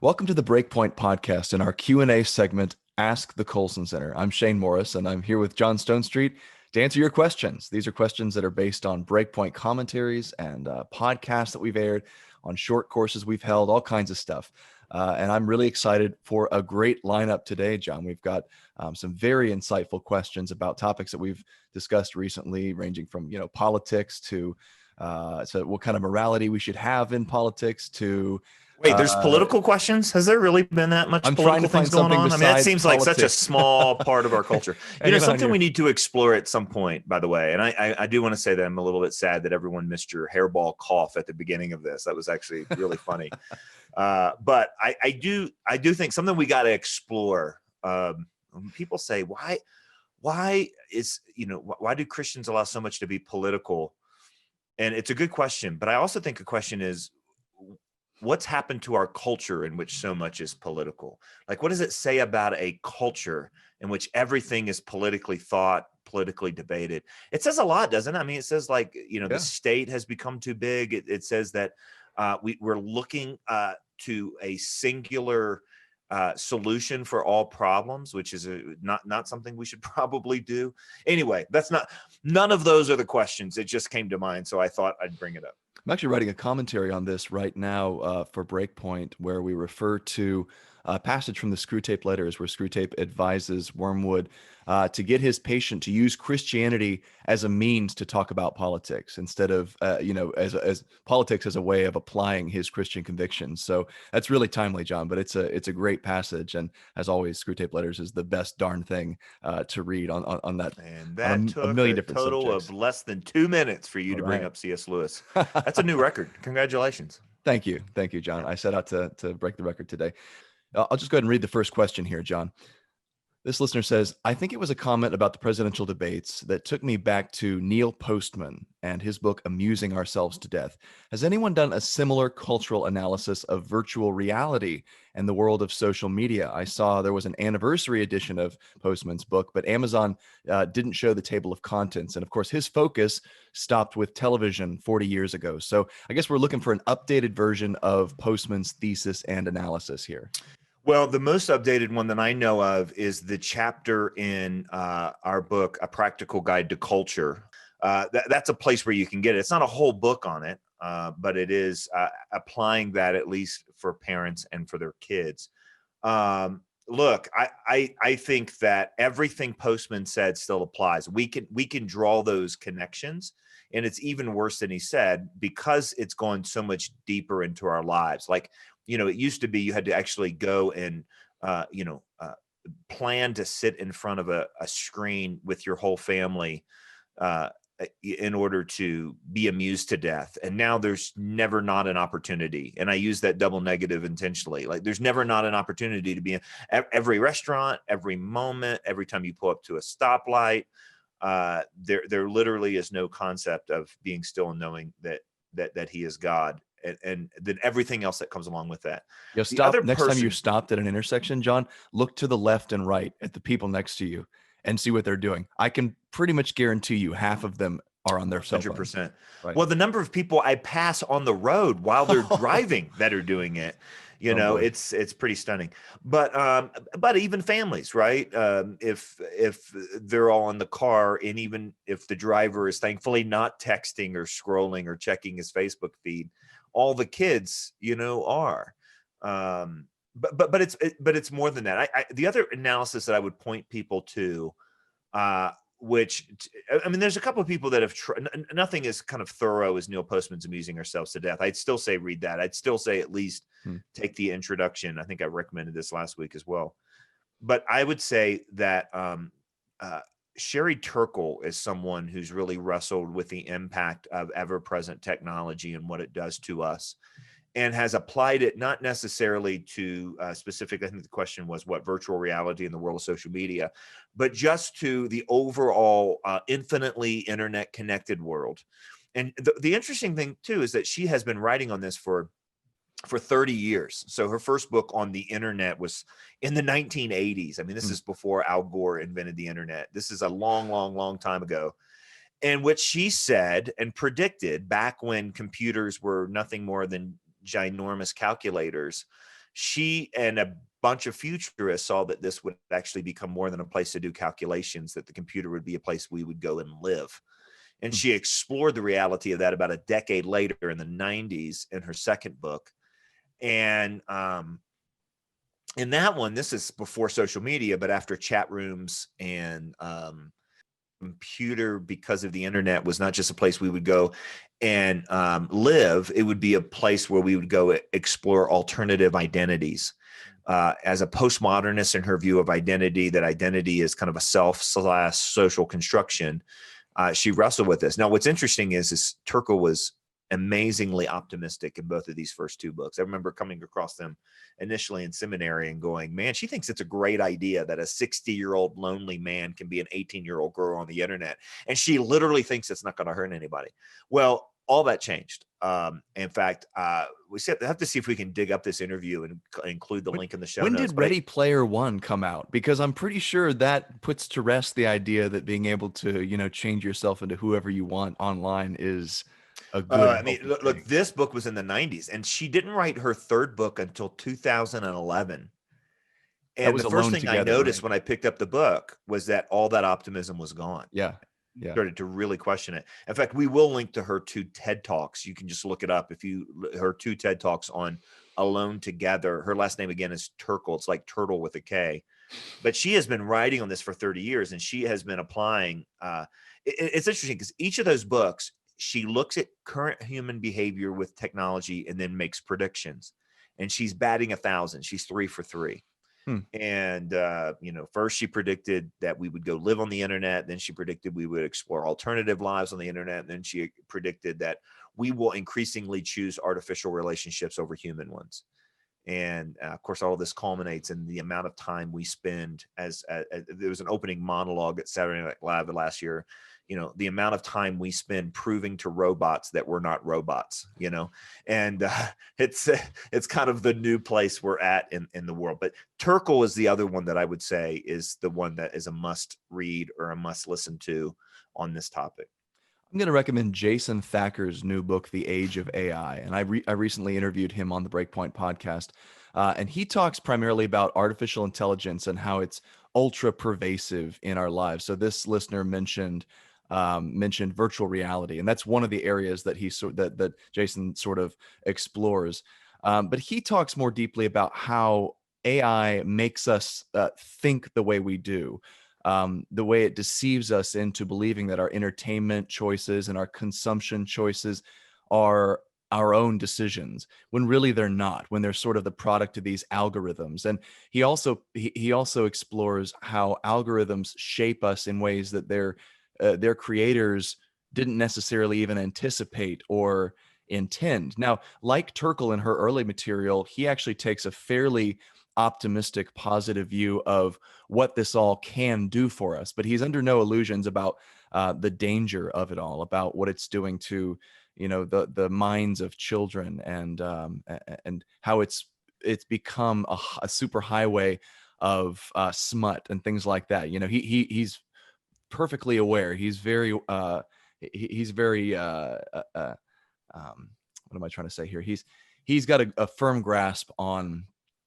Welcome to the BreakPoint Podcast and our Q&A segment, Ask The Colson Center. I'm Shane Morris, and I'm here with John Stonestreet to answer your questions. These are questions that are based on BreakPoint commentaries and podcasts that we've aired, on short courses we've held, all kinds of stuff. And I'm really excited for a great lineup today, John. We've got some very insightful questions about topics that we've discussed recently, ranging from, politics to so what kind of morality we should have in politics to Wait, there's political questions? Has there really been that much political things going on? I mean, that seems like such a small part of our culture. Something we need to explore at some point, by the way. And I do want to say that I'm a little bit sad that everyone missed your hairball cough at the beginning of this. That was actually really funny. But I do think something we got to explore. When people say, why do Christians allow so much to be political? And it's a good question, but I also think a question is, what's happened to our culture in which so much is political? Like, what does it say about a culture in which everything is politically thought, politically debated? It says a lot, doesn't it? I mean, it says the state has become too big. It says that we're looking to a singular solution for all problems, which is not something we should probably do. Anyway, none of those are the questions. It just came to mind, so I thought I'd bring it up. I'm actually writing a commentary on this right now for BreakPoint, where we refer to a passage from the Screwtape Letters, where Screwtape advises Wormwood to get his patient to use Christianity as a means to talk about politics instead of, as politics as a way of applying his Christian convictions. So that's really timely, John. But it's a great passage, and as always, Screwtape Letters is the best darn thing to read on that. And that took a million different total subjects. Of less than 2 minutes for you to bring up C.S. Lewis. That's a new record. Congratulations. Thank you, John. I set out to break the record today. I'll just go ahead and read the first question here, John. This listener says, I think it was a comment about the presidential debates that took me back to Neil Postman and his book, Amusing Ourselves to Death. Has anyone done a similar cultural analysis of virtual reality and the world of social media? I saw there was an anniversary edition of Postman's book, but Amazon didn't show the table of contents. And of course, his focus stopped with television 40 years ago. So I guess we're looking for an updated version of Postman's thesis and analysis here. Well, the most updated one that I know of is the chapter in our book, A Practical Guide to Culture. That's a place where you can get it. It's not a whole book on it, but it is applying that at least for parents and for their kids. Look, I think that everything Postman said still applies. We can draw those connections, and it's even worse than he said because it's gone so much deeper into our lives. Like, it used to be you had to actually go and, plan to sit in front of a screen with your whole family in order to be amused to death. And now there's never not an opportunity. And I use that double negative intentionally. Like, there's never not an opportunity to be in every restaurant, every moment, every time you pull up to a stoplight. There literally is no concept of being still and knowing that he is God. And then everything else that comes along with that. Next time you stopped at an intersection, John, look to the left and right at the people next to you and see what they're doing. I can pretty much guarantee you half of them are on their cell phone. 100%. Right. Well, the number of people I pass on the road while they're driving that are doing it, it's pretty stunning. But even families, right? If they're all in the car, and even if the driver is thankfully not texting or scrolling or checking his Facebook feed, all the kids, are. But it's more than that. The other analysis that I would point people to, there's a couple of people that have nothing as kind of thorough as Neil Postman's Amusing Ourselves to Death. I'd still say read that. I'd still say at least take the introduction. I think I recommended this last week as well. But I would say that Sherry Turkle is someone who's really wrestled with the impact of ever-present technology and what it does to us, and has applied it not necessarily to specific, I think the question was what virtual reality in the world of social media, but just to the overall infinitely internet connected world. And the interesting thing too is that she has been writing on this for 30 years. So her first book on the internet was in the 1980s. I mean, this is before Al Gore invented the internet. This is a long, long, long time ago. And what she said and predicted back when computers were nothing more than ginormous calculators, she and a bunch of futurists saw that this would actually become more than a place to do calculations, that the computer would be a place we would go and live. And she explored the reality of that about a decade later in the 90s in her second book. And in that one, this is before social media, but after chat rooms and computer, because of the internet, was not just a place we would go and live. It would be a place where we would go explore alternative identities. As a postmodernist in her view of identity, that identity is kind of a self/social construction. She wrestled with this. Now, what's interesting is Turkle was amazingly optimistic in both of these first two books. I remember coming across them initially in seminary and going, man, she thinks it's a great idea that a 60-year-old lonely man can be an 18-year-old girl on the internet. And she literally thinks it's not going to hurt anybody. Well, all that changed. In fact, we have to see if we can dig up this interview and include the link in the show notes. When did Ready Player One come out? Because I'm pretty sure that puts to rest the idea that being able to, change yourself into whoever you want online is a good. Look, this book was in the 90s, and she didn't write her third book until 2011. And the first thing I noticed when I picked up the book was that all that optimism was gone. Yeah. Started to really question it. In fact, we will link to her 2 TED Talks. You can just look it up. Her 2 TED Talks on Alone Together. Her last name again is Turkle. It's like turtle with a K. But she has been writing on this for 30 years, and she has been applying. It's interesting because each of those books, she looks at current human behavior with technology and then makes predictions. And she's batting 1,000. She's 3 for 3. And, first she predicted that we would go live on the internet. Then she predicted we would explore alternative lives on the internet. And then she predicted that we will increasingly choose artificial relationships over human ones. And of course, all of this culminates in the amount of time we spend as there was an opening monologue at Saturday Night Live last year. The amount of time we spend proving to robots that we're not robots, and it's kind of the new place we're at in the world. But Turkle is the other one that I would say is the one that is a must read or a must listen to on this topic. I'm going to recommend Jason Thacker's new book, The Age of AI. And I recently interviewed him on the BreakPoint podcast. And he talks primarily about artificial intelligence and how it's ultra pervasive in our lives. So this listener mentioned virtual reality, and that's one of the areas that that Jason sort of explores. But he talks more deeply about how AI makes us think the way we do, the way it deceives us into believing that our entertainment choices and our consumption choices are our own decisions, when really they're not, when they're sort of the product of these algorithms. And he also explores how algorithms shape us in ways that their creators didn't necessarily even anticipate or intend. Now, like Turkle in her early material, he actually takes a fairly optimistic, positive view of what this all can do for us, but he's under no illusions about the danger of it all, about what it's doing to, the minds of children, and how it's become a super highway of smut and things like that. He's perfectly aware. He's very what am I trying to say here? He's got a firm grasp on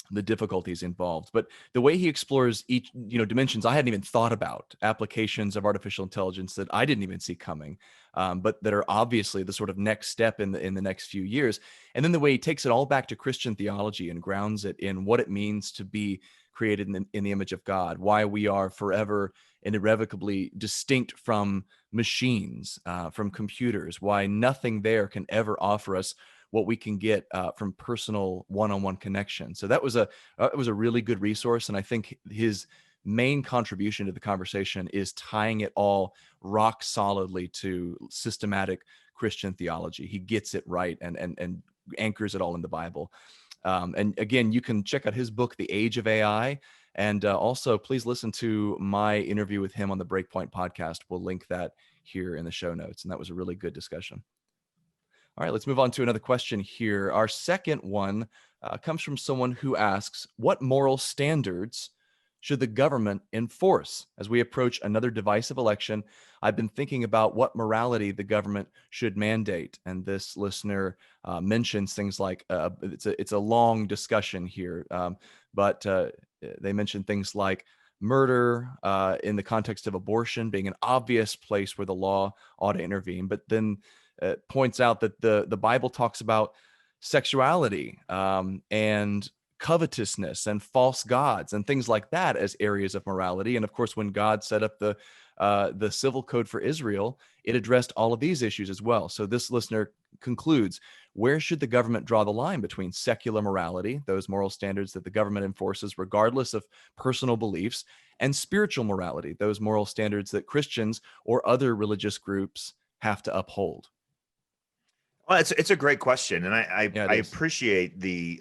the difficulties involved, but the way he explores each, dimensions I hadn't even thought about, applications of artificial intelligence that I didn't even see coming, but that are obviously the sort of next step in the next few years. And then the way he takes it all back to Christian theology and grounds it in what it means to be created in the image of God, why we are forever and irrevocably distinct from machines, from computers, why nothing there can ever offer us what we can get from personal one-on-one connection. So that was a really good resource. And I think his main contribution to the conversation is tying it all rock solidly to systematic Christian theology. He gets it right and anchors it all in the Bible. And again, you can check out his book, The Age of AI. And also, please listen to my interview with him on the BreakPoint podcast. We'll link that here in the show notes. And that was a really good discussion. All right, let's move on to another question here. Our second one comes from someone who asks, what moral standards should the government enforce? As we approach another divisive election, I've been thinking about what morality the government should mandate. And this listener mentions things like, it's a long discussion here, but they mention things like murder in the context of abortion being an obvious place where the law ought to intervene, but then points out that the Bible talks about sexuality and covetousness and false gods and things like that as areas of morality. And of course, when God set up the civil code for Israel, it addressed all of these issues as well. So this listener concludes, where should the government draw the line between secular morality, those moral standards that the government enforces regardless of personal beliefs, and spiritual morality, those moral standards that Christians or other religious groups have to uphold? Well, it's a great question, and I appreciate the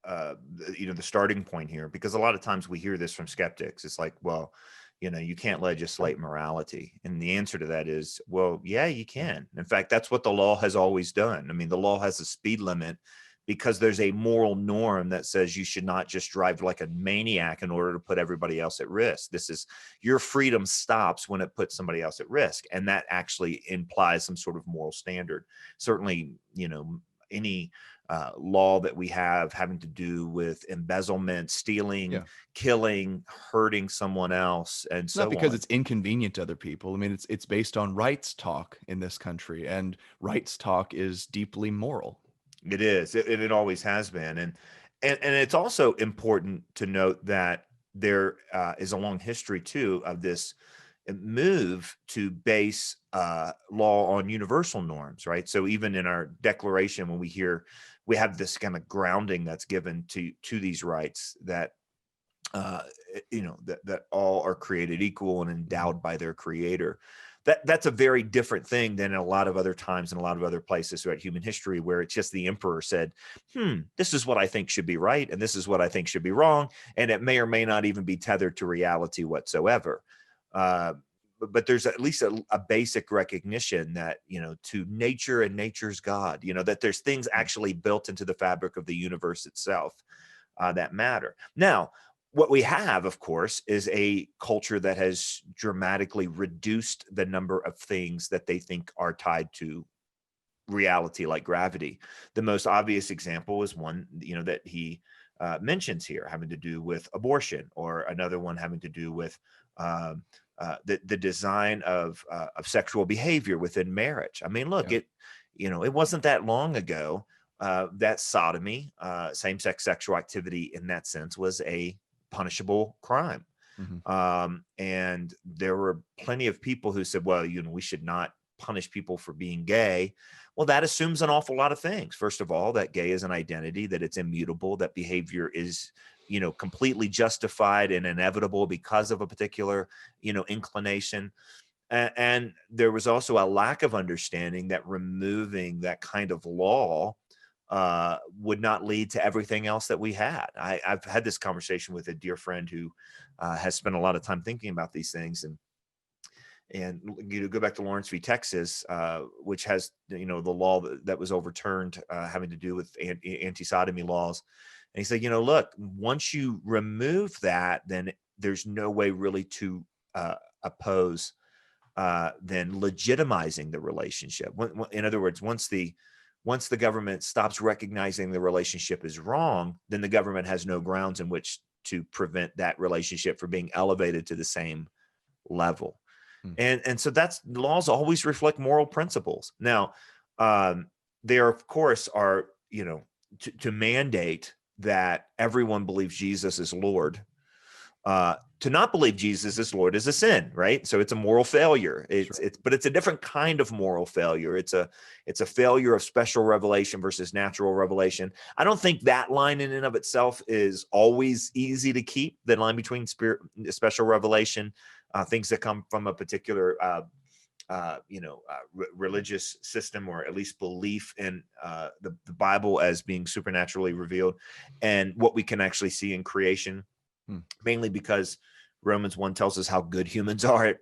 the starting point here, because a lot of times we hear this from skeptics. It's like, well, you can't legislate morality, and the answer to that is, well, yeah, you can. In fact, that's what the law has always done. I mean, the law has a speed limit because there's a moral norm that says you should not just drive like a maniac in order to put everybody else at risk. This is, your freedom stops when it puts somebody else at risk. And that actually implies some sort of moral standard. Certainly, any law that we have having to do with embezzlement, stealing, killing, hurting someone else, and so on. Not because it's inconvenient to other people. I mean, it's based on rights talk in this country, and rights talk is deeply moral. It is. It always has been. And it's also important to note that there is a long history, too, of this move to base law on universal norms, right? So even in our Declaration, when we have this kind of grounding that's given to these rights that, that all are created equal and endowed by their Creator. That's a very different thing than a lot of other times and a lot of other places throughout human history, where it's just the emperor said, this is what I think should be right, and this is what I think should be wrong, and it may or may not even be tethered to reality whatsoever. But there's at least a basic recognition that, to nature and nature's God, that there's things actually built into the fabric of the universe itself that matter. Now, what we have, of course, is a culture that has dramatically reduced the number of things that they think are tied to reality, like gravity. The most obvious example is one, that he mentions here, having to do with abortion, or another one having to do with the design of sexual behavior within marriage. I mean, look, it wasn't that long ago that sodomy, same-sex sexual activity in that sense, was a punishable crime. And there were plenty of people who said, well, we should not punish people for being gay. Well, that assumes an awful lot of things. First of all, that gay is an identity, that it's immutable, that behavior is, completely justified and inevitable because of a particular, inclination. And there was also a lack of understanding that removing that kind of law would not lead to everything else that we had. I've had this conversation with a dear friend who has spent a lot of time thinking about these things, and go back to Lawrence v. Texas, which has the law that was overturned having to do with anti-sodomy laws. And he said, look, once you remove that, then there's no way really to oppose then legitimizing the relationship. In other words, once the government stops recognizing the relationship is wrong, then the government has no grounds in which to prevent that relationship from being elevated to the same level. And so laws always reflect moral principles. Now, there, of course, are, to mandate that everyone believes Jesus is Lord. To not believe Jesus is Lord is a sin, right? So it's a moral failure. But it's a different kind of moral failure. It's a failure of special revelation versus natural revelation. I don't think that line in and of itself is always easy to keep. The line between special revelation, things that come from a particular religious system, or at least belief in the Bible as being supernaturally revealed, and what we can actually see in creation. Mainly because Romans 1 tells us how good humans are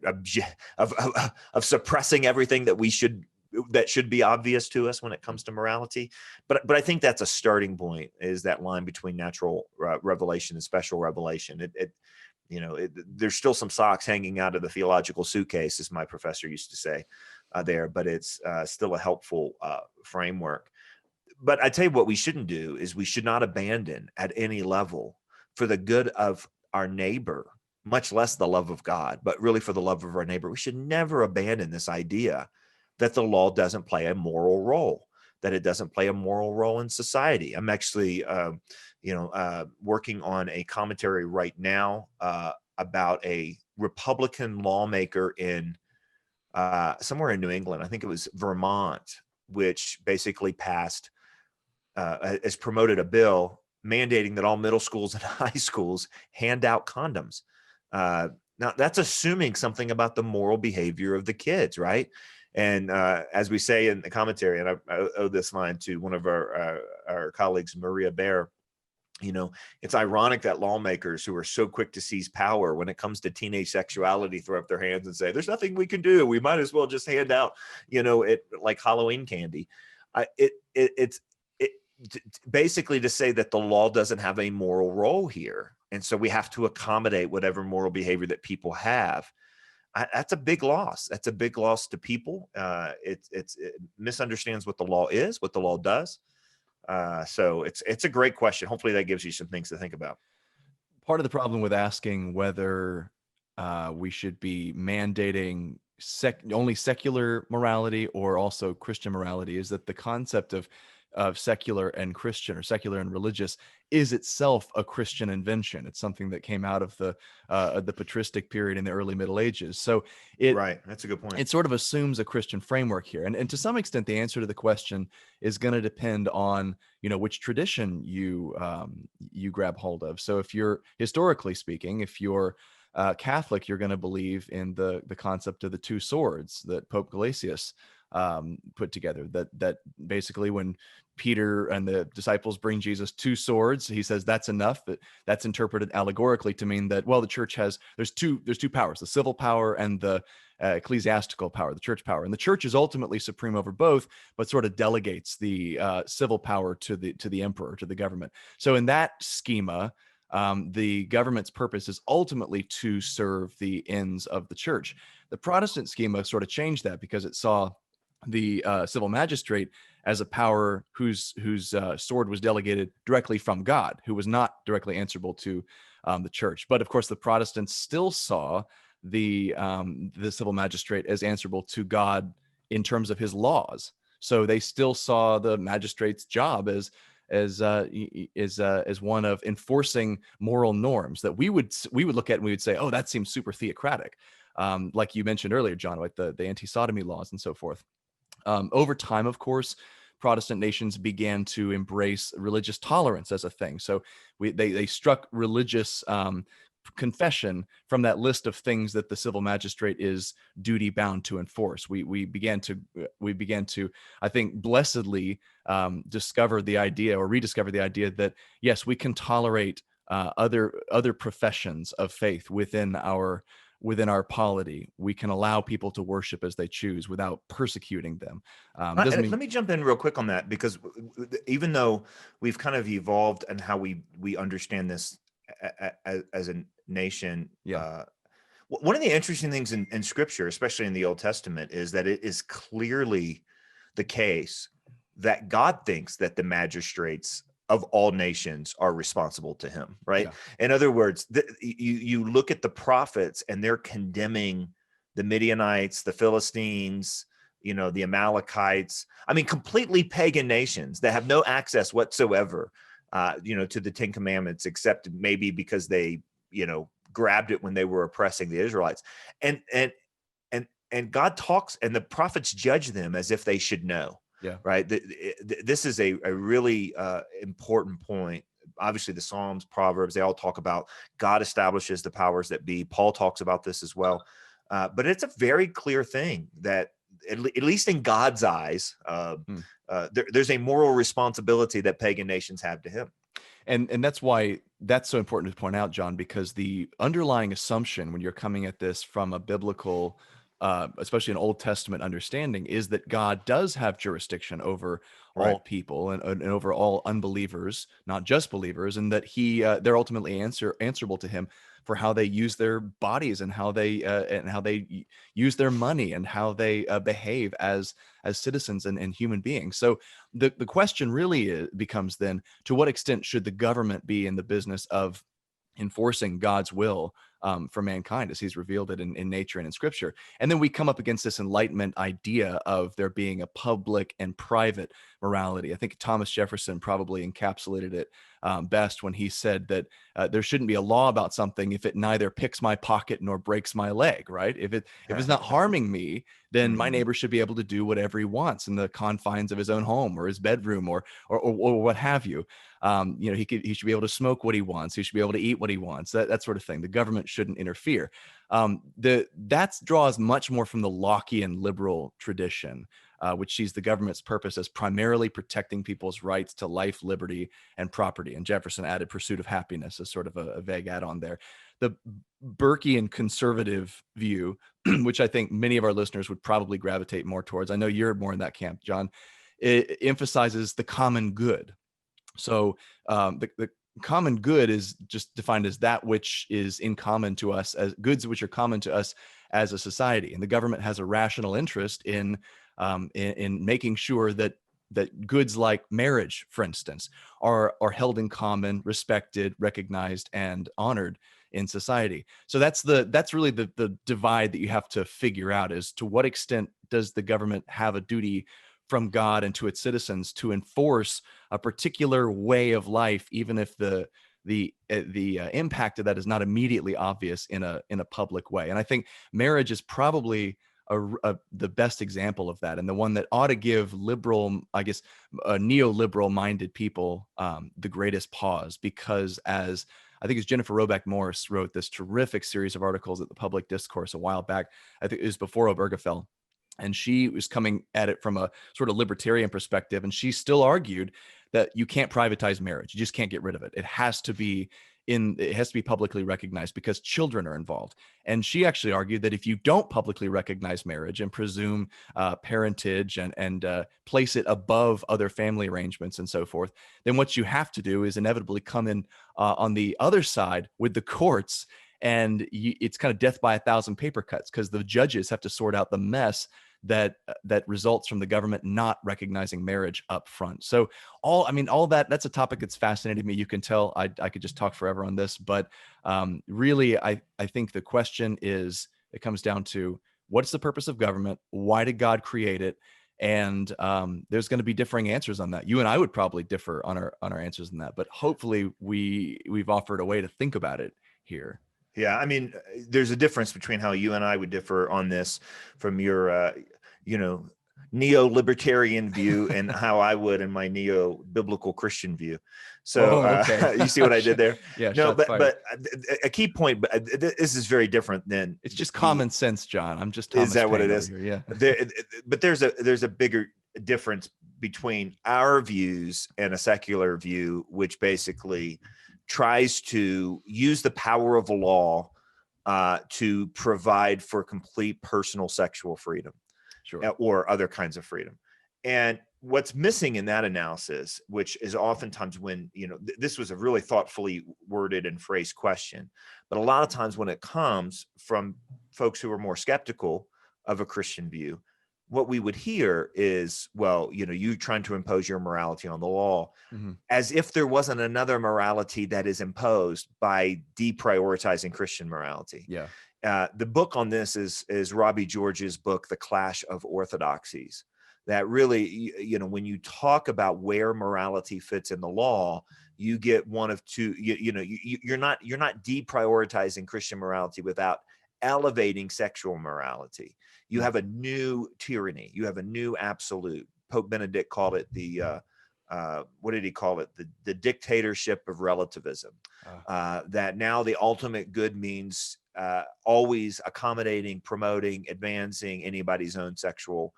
of suppressing everything that should be obvious to us when it comes to morality. But I think that's a starting point, is that line between natural revelation and special revelation. there's still some socks hanging out of the theological suitcase, as my professor used to say there, but it's still a helpful framework. But I tell you what we shouldn't do is we should not abandon at any level for the good of our neighbor, much less the love of God, but really for the love of our neighbor. We should never abandon this idea that the law doesn't play a moral role, that it doesn't play a moral role in society. I'm actually, working on a commentary right now about a Republican lawmaker in somewhere in New England. I think it was Vermont, which basically has promoted a bill mandating that all middle schools and high schools hand out condoms. Now, that's assuming something about the moral behavior of the kids, right? And as we say in the commentary, and I owe this line to one of our colleagues, Maria Baer, it's ironic that lawmakers who are so quick to seize power when it comes to teenage sexuality throw up their hands and say, there's nothing we can do. We might as well just hand out, it like Halloween candy. It's basically to say that the law doesn't have a moral role here. And so we have to accommodate whatever moral behavior that people have. That's a big loss. That's a big loss to people. It misunderstands what the law is, what the law does. So it's a great question. Hopefully that gives you some things to think about. Part of the problem with asking whether we should be mandating only secular morality or also Christian morality is that the concept of secular and Christian, or secular and religious, is itself a Christian invention. It's something that came out of the patristic period in the early Middle Ages. So right, that's a good point. It sort of assumes a Christian framework here, and to some extent, the answer to the question is going to depend on which tradition you grab hold of. So if you're, historically speaking, if you're Catholic, you're going to believe in the concept of the two swords that Pope Gelasius put together, that basically when Peter and the disciples bring Jesus two swords, he says that's enough. That's interpreted allegorically to mean that, well, the church there's two powers, the civil power and the ecclesiastical power, the church power, and the church is ultimately supreme over both, but sort of delegates the civil power to the emperor, to the government. So in that schema, the government's purpose is ultimately to serve the ends of the church. The Protestant schema sort of changed that because it saw the civil magistrate as a power whose sword was delegated directly from God, who was not directly answerable to the church. But of course, the Protestants still saw the civil magistrate as answerable to God in terms of his laws. So they still saw the magistrate's job as one of enforcing moral norms that we would look at and we would say, oh, that seems super theocratic, like you mentioned earlier, John, like the anti-sodomy laws and so forth. Over time, of course, Protestant nations began to embrace religious tolerance as a thing. So they struck religious confession from that list of things that the civil magistrate is duty bound to enforce. We began to, I think, blessedly discover the idea, or rediscover the idea, that yes, we can tolerate other professions of faith within our polity. We can allow people to worship as they choose without persecuting them. Let me jump in real quick on that, because even though we've kind of evolved in how we understand this as a nation, one of the interesting things in Scripture, especially in the Old Testament, is that it is clearly the case that God thinks that the magistrates of all nations are responsible to him, right? Yeah. In other words, you look at the prophets and they're condemning the Midianites, the Philistines, the Amalekites. I mean, completely pagan nations that have no access whatsoever, to the Ten Commandments, except maybe because they, grabbed it when they were oppressing the Israelites. And God talks, and the prophets judge them as if they should know. Yeah. Right. This is a really important point. Obviously, the Psalms, Proverbs, they all talk about God establishes the powers that be. Paul talks about this as well. But it's a very clear thing that at least in God's eyes, there's a moral responsibility that pagan nations have to him. And that's why that's so important to point out, John, because the underlying assumption when you're coming at this from a biblical especially an Old Testament understanding, is that God does have jurisdiction over all people and over all unbelievers, not just believers, and that they're ultimately answerable to him for how they use their bodies and how they use their money and how they behave as citizens and human beings. So the question really becomes then, to what extent should the government be in the business of enforcing God's will for mankind as he's revealed it in nature and in scripture? And then we come up against this Enlightenment idea of there being a public and private morality. I think Thomas Jefferson probably encapsulated it best when he said that there shouldn't be a law about something if it neither picks my pocket nor breaks my leg, right? If it's not harming me, then my neighbor should be able to do whatever he wants in the confines of his own home or his bedroom or what have you. He should be able to smoke what he wants. He should be able to eat what he wants. That sort of thing. The government shouldn't interfere. That draws much more from the Lockean liberal tradition, which sees the government's purpose as primarily protecting people's rights to life, liberty, and property. And Jefferson added pursuit of happiness as sort of a vague add-on there. The Burkean conservative view, which I think many of our listeners would probably gravitate more towards, I know you're more in that camp, John, it emphasizes the common good. So the common good is just defined as that which is in common to us, as goods which are common to us as a society. And the government has a rational interest in making sure that goods like marriage, for instance, are held in common, respected, recognized, and honored in society. So that's really the divide that you have to figure out, is to what extent does the government have a duty from God and to its citizens to enforce a particular way of life, even if the impact of that is not immediately obvious in a public way. And I think marriage is probably the best example of that, and the one that ought to give liberal, I guess, neoliberal minded people the greatest pause, because as Jennifer Roback Morse wrote this terrific series of articles at the Public Discourse a while back. I think it was before Obergefell. And she was coming at it from a sort of libertarian perspective. And she still argued that you can't privatize marriage. You just can't get rid of it. It has to be publicly recognized because children are involved. And she actually argued that if you don't publicly recognize marriage and presume parentage and place it above other family arrangements and so forth, then what you have to do is inevitably come in on the other side with the courts. And it's kind of death by 1,000 paper cuts, because the judges have to sort out the mess that results from the government not recognizing marriage up front. So all that's a topic that's fascinated me. You can tell I could just talk forever on this, but really I think the question is, it comes down to, what's the purpose of government? Why did God create it? And there's going to be differing answers on that. You and I would probably differ on our answers on that, but hopefully we've offered a way to think about it here. Yeah, I mean, there's a difference between how you and I would differ on this from your, neo-libertarian view and how I would in my neo-biblical Christian view. So okay. You see what I did there? Yeah. No, but a key point, but this is very different than. It's just common sense, John. I'm just Thomas Is that Paine what it is? Here. Yeah. But there's a bigger difference between our views and a secular view, which basically tries to use the power of the law to provide for complete personal sexual freedom, sure, or other kinds of freedom. And what's missing in that analysis, which is oftentimes when, this was a really thoughtfully worded and phrased question, but a lot of times when it comes from folks who are more skeptical of a Christian view, what we would hear is, well, you trying to impose your morality on the law, as if there wasn't another morality that is imposed by deprioritizing Christian morality. Yeah. The book on this is Robbie George's book, The Clash of Orthodoxies, that really, when you talk about where morality fits in the law, you get one of two, you're not deprioritizing Christian morality without elevating sexual morality. You have a new tyranny. You have a new absolute. Pope Benedict called it what did he call it? The dictatorship of relativism. That now the ultimate good means always accommodating, promoting, advancing anybody's own sexual,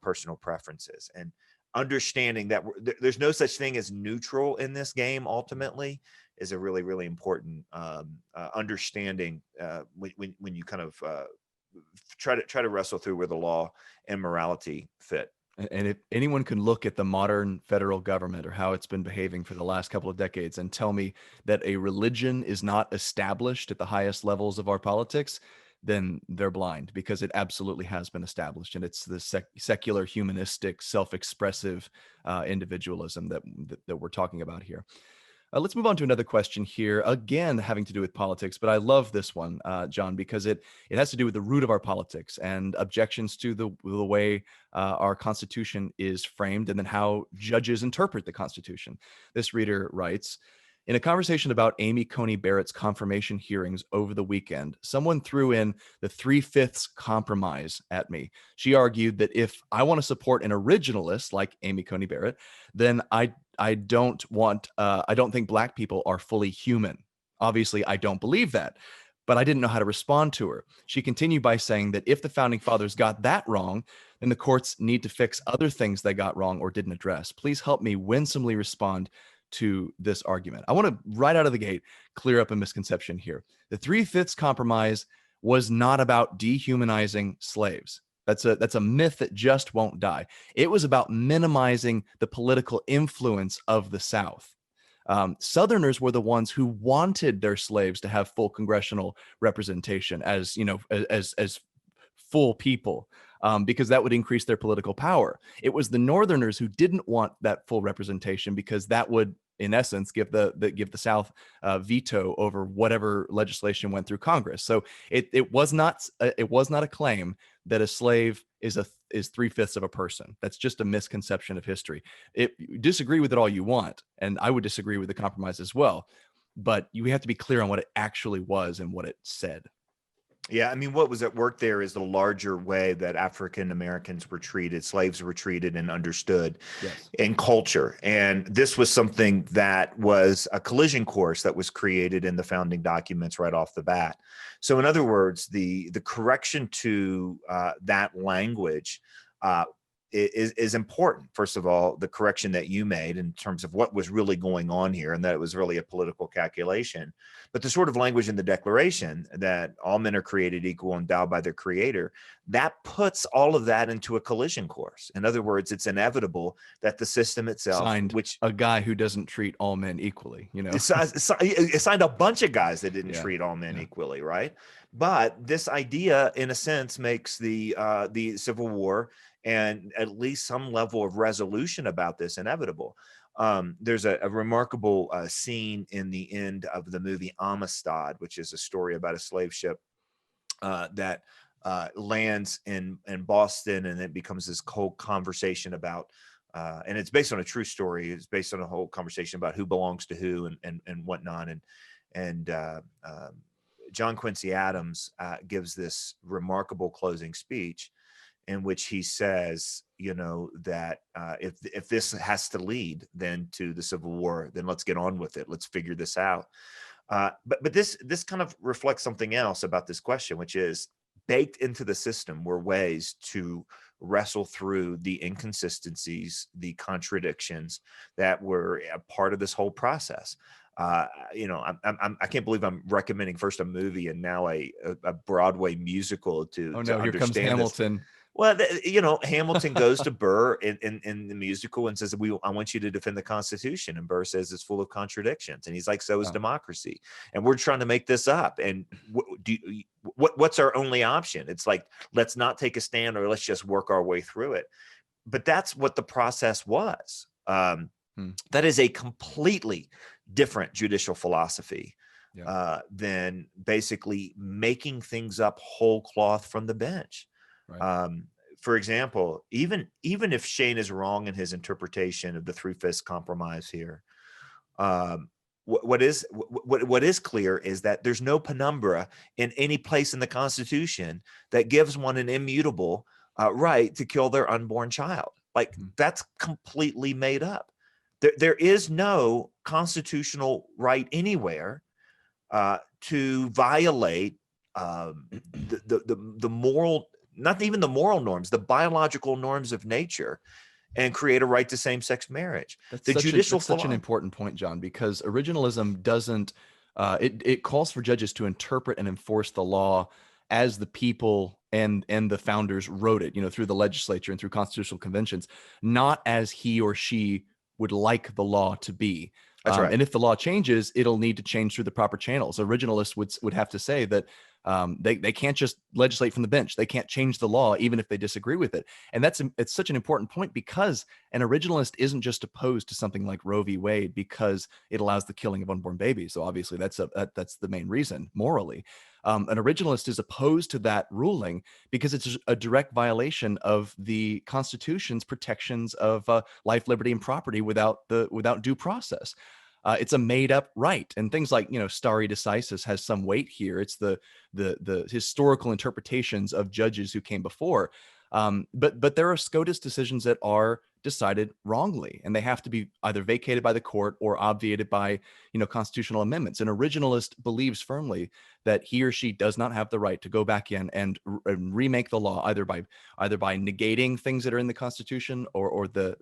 personal preferences, and understanding that there's no such thing as neutral in this game. Ultimately, is a really, really important understanding when you kind of try to wrestle through where the law and morality fit. And if anyone can look at the modern federal government or how it's been behaving for the last couple of decades and tell me that a religion is not established at the highest levels of our politics, then they're blind, because it absolutely has been established. And it's the secular, humanistic, self-expressive individualism that we're talking about here. Let's move on to another question here, again, having to do with politics, but I love this one, John, because it has to do with the root of our politics and objections to the way our Constitution is framed, and then how judges interpret the Constitution. This reader writes, in a conversation about Amy Coney-Barrett's confirmation hearings over the weekend, someone threw in the 3/5 compromise at me. She argued that if I want to support an originalist like Amy Coney-Barrett, then I don't think Black people are fully human. Obviously, I don't believe that, but I didn't know how to respond to her. She continued by saying that if the founding fathers got that wrong, then the courts need to fix other things they got wrong or didn't address. Please help me winsomely respond to this argument. I want to, right out of the gate, clear up a misconception here. The 3/5 compromise was not about dehumanizing slaves. That's a myth that just won't die. It was about minimizing the political influence of the South. Southerners were the ones who wanted their slaves to have full congressional representation as full people, because that would increase their political power. It was the Northerners who didn't want that full representation, because that would, in essence, give the South veto over whatever legislation went through Congress. So it was not a claim that a slave is 3/5 of a person. That's just a misconception of history. Disagree with it all you want, and I would disagree with the compromise as well, but you have to be clear on what it actually was and what it said. Yeah, I mean, what was at work there is the larger way that African Americans were treated, slaves were treated and understood in culture. And this was something that was a collision course that was created in the founding documents right off the bat. So in other words, the correction to that language is important. First of all, the correction that you made in terms of what was really going on here, and that it was really a political calculation. But the sort of language in the Declaration that all men are created equal, endowed by their Creator, that puts all of that into a collision course. In other words, it's inevitable that the system itself, signed a guy who doesn't treat all men equally, it signed a bunch of guys that didn't treat all men equally, right? But this idea, in a sense, makes the Civil War and at least some level of resolution about this inevitable. There's a remarkable scene in the end of the movie Amistad, which is a story about a slave ship that lands in Boston, and it becomes this whole conversation about, and it's based on a true story. It's based on a whole conversation about who belongs to who and whatnot. And John Quincy Adams gives this remarkable closing speech in which he says, that if this has to lead then to the Civil War, then let's get on with it. Let's figure this out. But this kind of reflects something else about this question, which is baked into the system were ways to wrestle through the inconsistencies, the contradictions that were a part of this whole process. I can't believe I'm recommending first a movie and now a Broadway musical to here comes Hamilton. This. Well, Hamilton goes to Burr in the musical and says, I want you to defend the Constitution. And Burr says it's full of contradictions. And he's like, so is democracy. And we're trying to make this up. And what's our only option? It's like, let's not take a stand, or let's just work our way through it. But that's what the process was. That is a completely different judicial philosophy than basically making things up whole cloth from the bench. Right. For example, even if Shane is wrong in his interpretation of the 3/5 compromise here, what is clear is that there's no penumbra in any place in the Constitution that gives one an immutable right to kill their unborn child. Like that's completely made up. There is no constitutional right anywhere to violate the moral, not even the moral norms, the biological norms of nature, and create a right to same-sex marriage. That's such an important point, John, because originalism doesn't, it calls for judges to interpret and enforce the law as the people and the founders wrote it, through the legislature and through constitutional conventions, not as he or she would like the law to be. That's right. And if the law changes, it'll need to change through the proper channels. Originalists would have to say that they can't just legislate from the bench. They can't change the law, even if they disagree with it. And it's such an important point, because an originalist isn't just opposed to something like Roe v. Wade because it allows the killing of unborn babies. So obviously that's the main reason morally. An originalist is opposed to that ruling because it's a direct violation of the Constitution's protections of life, liberty, and property without due process. It's a made up right, and things like stare decisis has some weight here. It's the historical interpretations of judges who came before, but there are SCOTUS decisions that are decided wrongly, and they have to be either vacated by the court or obviated by constitutional amendments. An originalist believes firmly that he or she does not have the right to go back in and remake the law, either by negating things that are in the Constitution or the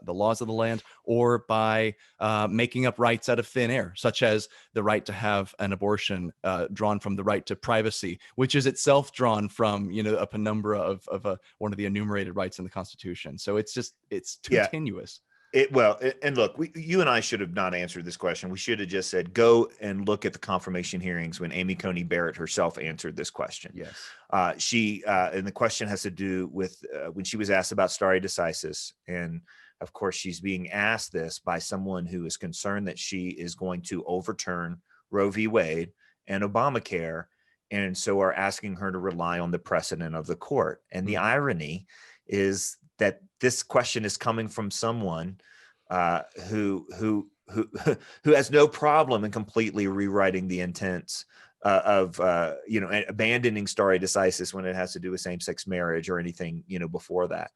laws of the land, or by making up rights out of thin air, such as the right to have an abortion, drawn from the right to privacy, which is itself drawn from a penumbra of one of the enumerated rights in the Constitution. So it's too tenuous. And look, you and I should have not answered this question. We should have just said, go and look at the confirmation hearings when Amy Coney-Barrett herself answered this question. Yes. And the question has to do with when she was asked about stare decisis. And of course, she's being asked this by someone who is concerned that she is going to overturn Roe v. Wade and Obamacare, and so are asking her to rely on the precedent of the court. And the irony is that this question is coming from someone who has no problem in completely rewriting the intents of abandoning stare decisis when it has to do with same-sex marriage or anything before that.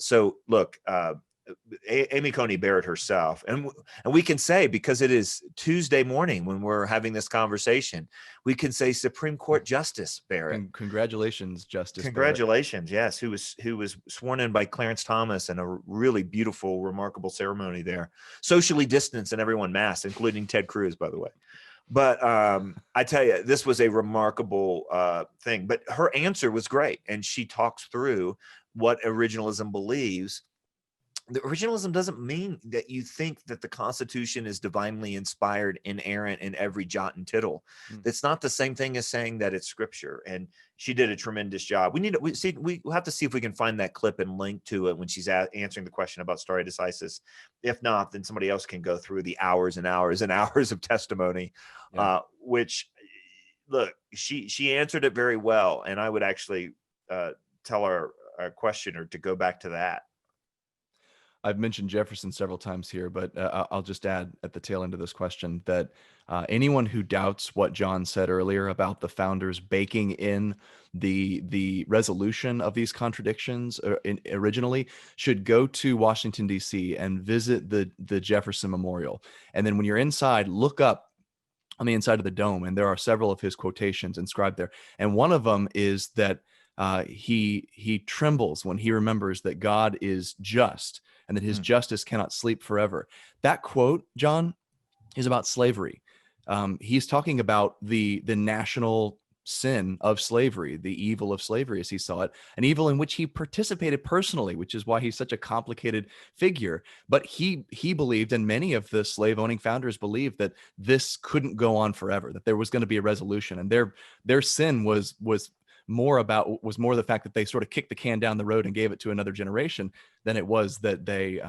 So look, Amy Coney-Barrett herself, and we can say, because it is Tuesday morning when we're having this conversation, we can say Supreme Court Justice Barrett. Congratulations, Justice. Congratulations, Barrett. Yes, who was sworn in by Clarence Thomas in a really beautiful, remarkable ceremony there, socially distanced and everyone masked, including Ted Cruz, by the way. But I tell you, this was a remarkable thing. But her answer was great, and she talks through what originalism believes. The originalism doesn't mean that you think that the Constitution is divinely inspired, inerrant in every jot and tittle. It's not the same thing as saying that it's scripture. And she did a tremendous job. We have to see if we can find that clip and link to it when she's answering the question about stare decisis. If not, then somebody else can go through the hours and hours and hours of testimony, which, look, she answered it very well. And I would actually tell our questioner to go back to that. I've mentioned Jefferson several times here, but I'll just add at the tail end of this question that anyone who doubts what John said earlier about the founders baking in the resolution of these contradictions originally should go to Washington, D.C. and visit the Jefferson Memorial. And then when you're inside, look up on the inside of the dome, and there are several of his quotations inscribed there. And one of them is that he trembles when he remembers that God is just and that his justice cannot sleep forever. That quote, John, is about slavery. He's talking about the national sin of slavery, the evil of slavery as he saw it, an evil in which he participated personally, which is why he's such a complicated figure. But he believed, and many of the slave-owning founders believed, that this couldn't go on forever, that there was going to be a resolution. And their sin was more the fact that they sort of kicked the can down the road and gave it to another generation than it was that they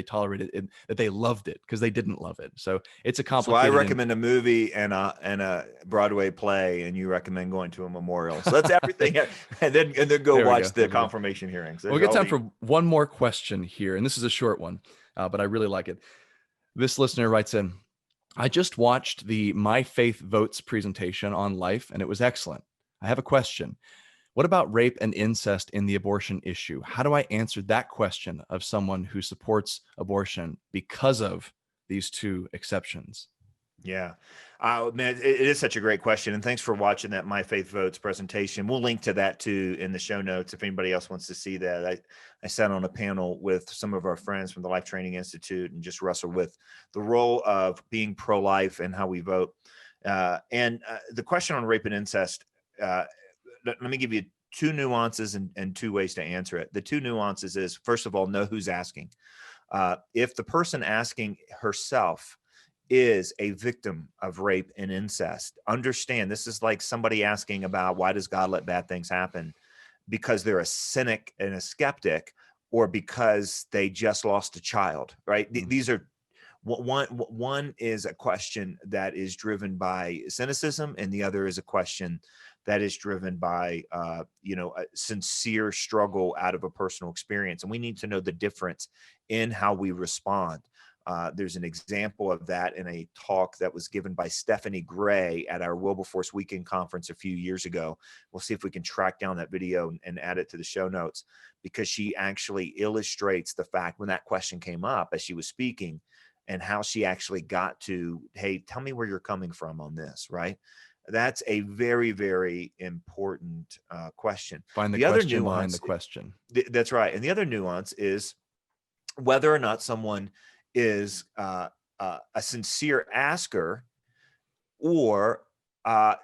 tolerated it, that they loved it, because they didn't love it. So it's a complicated. So I recommend a movie and a Broadway play, and you recommend going to a memorial. So that's everything. and then go watch the confirmation hearings. We'll get time for one more question here, and this is a short one, but I really like it. This listener writes in, I just watched the My Faith Votes presentation on life, and it was excellent. I have a question. What about rape and incest in the abortion issue? How do I answer that question of someone who supports abortion because of these two exceptions? Yeah. Man, it is such a great question. And thanks for watching that My Faith Votes presentation. We'll link to that too in the show notes if anybody else wants to see that. I sat on a panel with some of our friends from the Life Training Institute and just wrestled with the role of being pro-life and how we vote. And the question on rape and incest, let me give you two nuances and two ways to answer it. The two nuances is, first of all, know who's asking. If the person asking herself is a victim of rape and incest, understand this is like somebody asking about why does God let bad things happen, because they're a cynic and a skeptic, or because they just lost a child, right? These are one is a question that is driven by cynicism, and the other is a question that is driven by a sincere struggle out of a personal experience. And we need to know the difference in how we respond. There's an example of that in a talk that was given by Stephanie Gray at our Wilberforce Weekend Conference a few years ago. We'll see if we can track down that video and add it to the show notes, because she actually illustrates the fact when that question came up as she was speaking, and how she actually got to, hey, tell me where you're coming from on this, right? That's a very, very important question. Find the question behind the question. That's right. And the other nuance is whether or not someone is a sincere asker, or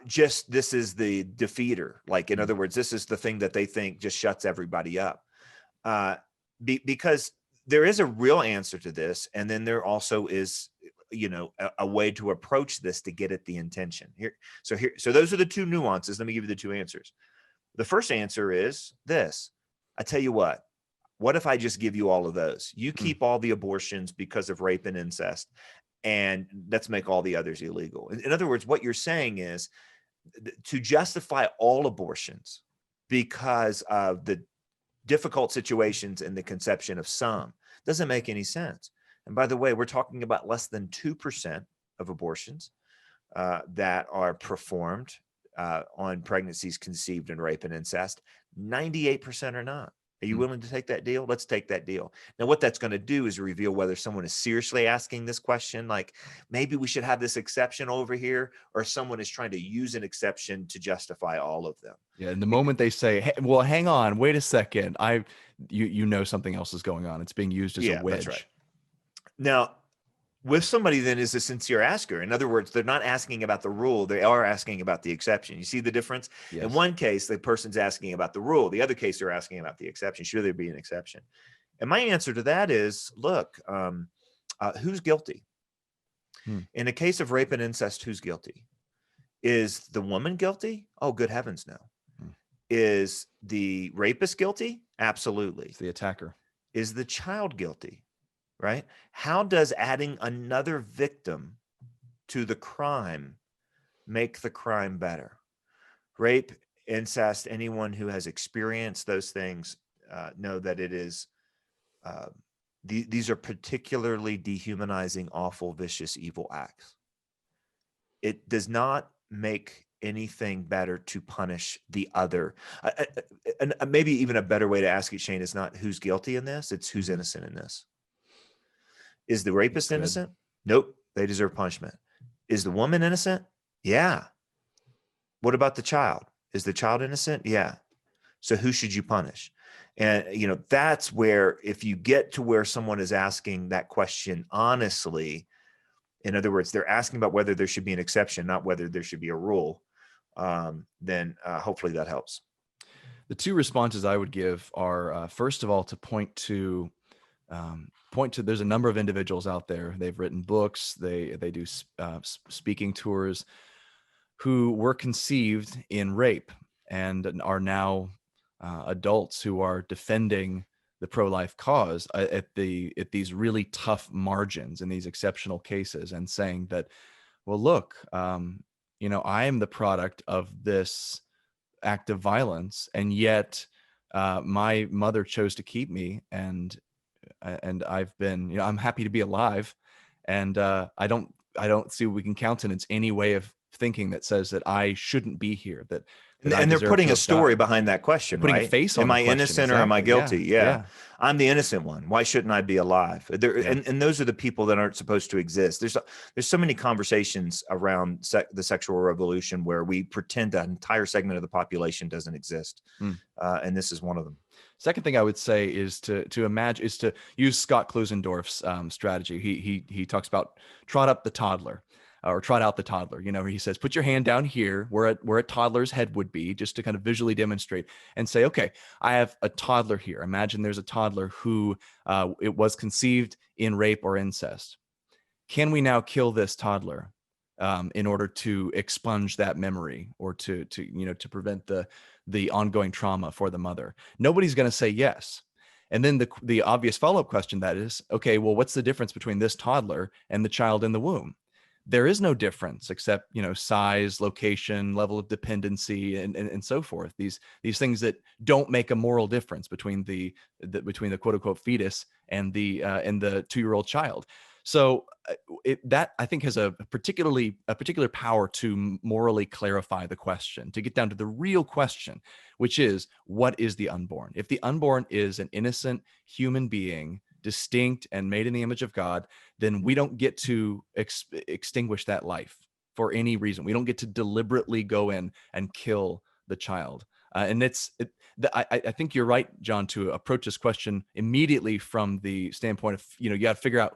just this is the defeater. Like, in other words, this is the thing that they think just shuts everybody up. Because there is a real answer to this. And then there also is, a way to approach this to get at the intention here. So those are the two nuances. Let me give you the two answers. The first answer is this: I tell you what if I just give you all of those? You keep all the abortions because of rape and incest, and let's make all the others illegal. In other words, what you're saying is to justify all abortions because of the difficult situations in the conception of some doesn't make any sense. And by the way, we're talking about less than 2% of abortions that are performed on pregnancies conceived in rape and incest. 98% are not. Are you willing to take that deal? Let's take that deal. Now, what that's going to do is reveal whether someone is seriously asking this question, like maybe we should have this exception over here, or someone is trying to use an exception to justify all of them. Yeah. And the moment they say, hey, well, hang on, wait a second, you know something else is going on. It's being used as a wedge. That's right. Now, with somebody then is a sincere asker. In other words, they're not asking about the rule. They are asking about the exception. You see the difference? Yes. In one case, the person's asking about the rule. The other case, they're asking about the exception. Should there be an exception? And my answer to that is, look, who's guilty? In a case of rape and incest, who's guilty? Is the woman guilty? Oh, good heavens, no. Is the rapist guilty? Absolutely. It's the attacker. Is the child guilty? Right? How does adding another victim to the crime make the crime better? Rape, incest, anyone who has experienced those things know that it is, these are particularly dehumanizing, awful, vicious, evil acts. It does not make anything better to punish the other. And maybe even a better way to ask it, Shane, is not who's guilty in this, it's who's innocent in this. Is the rapist innocent? Nope. They deserve punishment. Is the woman innocent? Yeah. What about the child? Is the child innocent? Yeah. So who should you punish? And, that's where, if you get to where someone is asking that question honestly, in other words, they're asking about whether there should be an exception, not whether there should be a rule, then hopefully that helps. The two responses I would give are, first of all, to point to there's a number of individuals out there. They've written books. They do speaking tours, who were conceived in rape and are now adults who are defending the pro-life cause at these really tough margins in these exceptional cases, and saying that, well, look, I am the product of this act of violence, and yet my mother chose to keep me, and I've been, I'm happy to be alive, and I don't see we can countenance any way of thinking that says that I shouldn't be here. And they're putting a story behind that question, putting right? a face on. Am I innocent or am I guilty? Yeah. I'm the innocent one. Why shouldn't I be alive? And those are the people that aren't supposed to exist. There's so many conversations around the sexual revolution where we pretend an entire segment of the population doesn't exist, and this is one of them. Second thing I would say is to use Scott Klusendorf's strategy. He talks about trot up the toddler. or trot out the toddler. He says, put your hand down here where a toddler's head would be, just to kind of visually demonstrate, and say, okay, I have a toddler here. Imagine there's a toddler who it was conceived in rape or incest. Can we now kill this toddler in order to expunge that memory, or to prevent the ongoing trauma for the mother? Nobody's going to say yes. And then the obvious follow-up question that is, okay, well, what's the difference between this toddler and the child in the womb? There is no difference except, size, location, level of dependency, and so forth. These things that don't make a moral difference between the quote unquote fetus and the 2-year-old child. So that, I think, has a particular power to morally clarify the question, to get down to the real question, which is, what is the unborn? If the unborn is an innocent human being, distinct and made in the image of God, then we don't get to extinguish that life for any reason. We don't get to deliberately go in and kill the child. And I think you're right, John, to approach this question immediately from the standpoint of, you got to figure out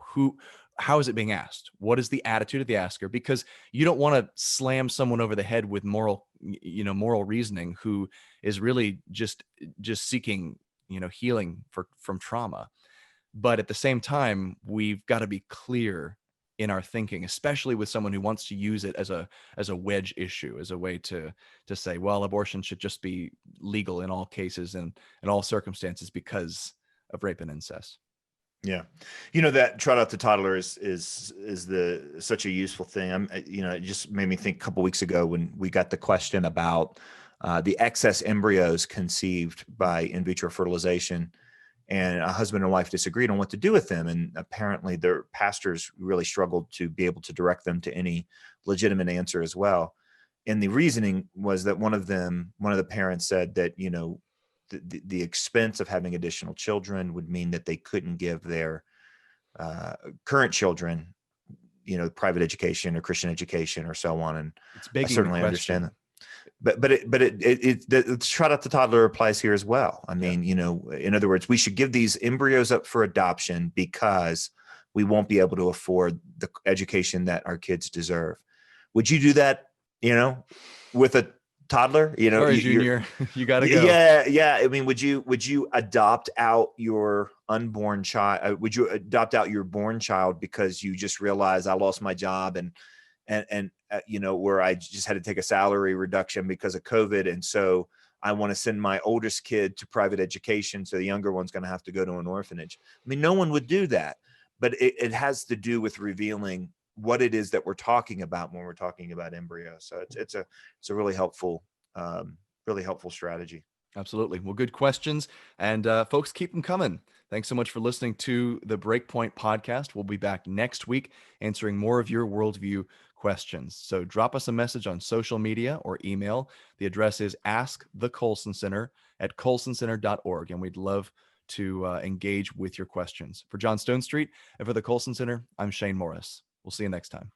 how is it being asked? What is the attitude of the asker? Because you don't want to slam someone over the head with moral reasoning, who is really just seeking, healing from trauma. But at the same time, we've got to be clear in our thinking, especially with someone who wants to use it as a wedge issue, as a way to say, well, abortion should just be legal in all cases and in all circumstances because of rape and incest. Yeah. That trot out the toddler is such a useful thing. It just made me think a couple of weeks ago when we got the question about the excess embryos conceived by in vitro fertilization, and a husband and wife disagreed on what to do with them. And apparently their pastors really struggled to be able to direct them to any legitimate answer as well. And the reasoning was that one of the parents said that, the expense of having additional children would mean that they couldn't give their current children, private education or Christian education or so on. And I certainly understand that. But the trot out the toddler applies here as well. I mean, in other words, we should give these embryos up for adoption because we won't be able to afford the education that our kids deserve. Would you do that, with a toddler? Sorry, Junior, you got to go. Yeah. I mean, would you adopt out your unborn child? Would you adopt out your born child because you just realized I lost my job and where I just had to take a salary reduction because of COVID. And so I want to send my oldest kid to private education, so the younger one's going to have to go to an orphanage. I mean, no one would do that, but it has to do with revealing what it is that we're talking about when we're talking about embryos. So it's a really helpful strategy. Absolutely. Well, good questions. And folks, keep them coming. Thanks so much for listening to the BreakPoint Podcast. We'll be back next week answering more of your worldview questions. So drop us a message on social media or email. The address is Ask The Colson Center at colsoncenter.org. And we'd love to engage with your questions. For John Stone Street and for the Colson Center, I'm Shane Morris. We'll see you next time.